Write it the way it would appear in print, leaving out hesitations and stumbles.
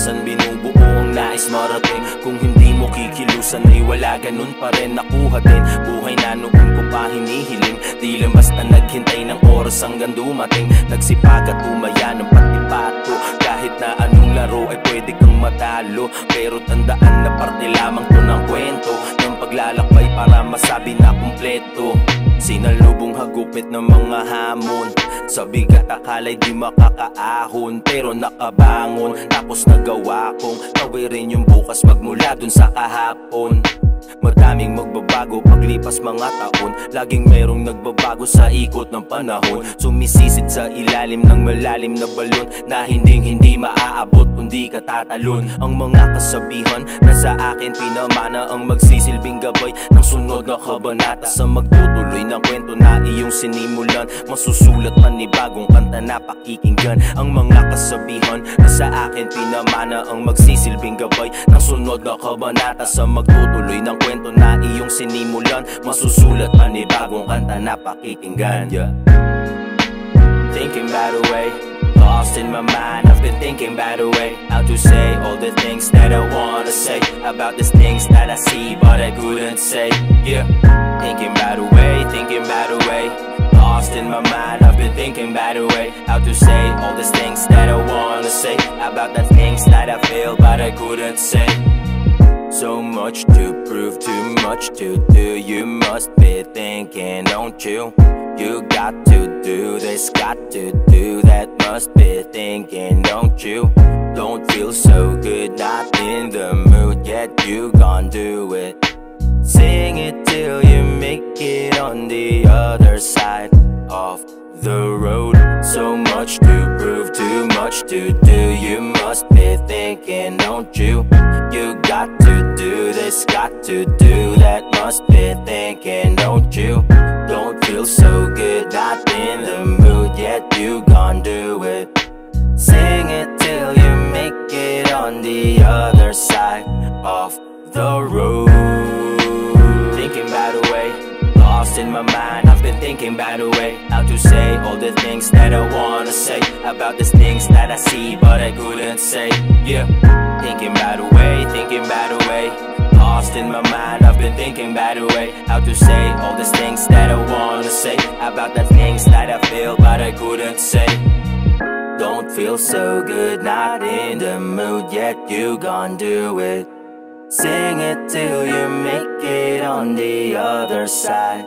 Minsan binubuo ang nais marating. Kung hindi mo kikilusan ay wala, ganun pa rin nakuha din. Buhay na noon ko pa hinihiling, di lang basta naghintay ng oras hanggang dumating. Nagsipag at umaya ng pati pato, kahit na anong laro ay pwede kang matalo. Pero tandaan na parte lamang to ng kwento, ng paglalakbay para masabi na kumpleto. Sinalubong hagupit ng mga hamon, sa bigat akala'y di makakaahon. Pero nakabangon, tapos nagawa kong tawirin yung bukas magmula dun sa kahapon. Madaming magbabago paglipas mga taon, laging merong nagbabago sa ikot ng panahon. Sumisisid sa ilalim ng malalim na balon, na hindi maaabot kundi katatalon. Ang mga kasabihan na sa akin pinamana, ang magsisilbing gabay ng sunod na kabanata. Sa magtutuloy ng kwento na iyong sinimulan, masusulat panibagong kanta na pakikinggan. Ang mga kasabihan na sa akin pinamana, ang magsisilbing gabay ng sunod na kabanata. Sa magtutuloy ng kwento na iyong sinimulan, masusulat panibagong kanta na pakikinggan. Thinking about a way, lost in my mind, I've been thinking about a way, how to say all the things that I wanna say, about these things that I see but I couldn't say. Thinking about a way, thinking about a way, lost in my mind, I've been thinking about a way, how to say all these things that I wanna say, about the things that I feel but I couldn't say. So much to prove, too much to do. You must be thinking, don't you? You got to do this, got to do that. Must be thinking, don't you? Don't feel so good, not in the mood yet. You gon' do it. Sing it till you make it on the other side of the road. So much to prove, too much to do. You must be thinking, don't you? You got to do this, got to do that. Must be thinking, don't you? Don't feel so good, not in the mood yet. You gon' do it. Sing it till you make it on the other side of the road. Thinking about a way, lost in my mind, I've been thinking about a way, how to say all the things that I wanna say, about these things that I see but I couldn't say. Thinking about a way, thinking about a way, lost in my mind, I've been thinking about a way, how to say all these things that I wanna say, about the things that I feel but I couldn't say. Don't feel so good, not in the mood yet. You gon' do it. Sing it till you make it on the other side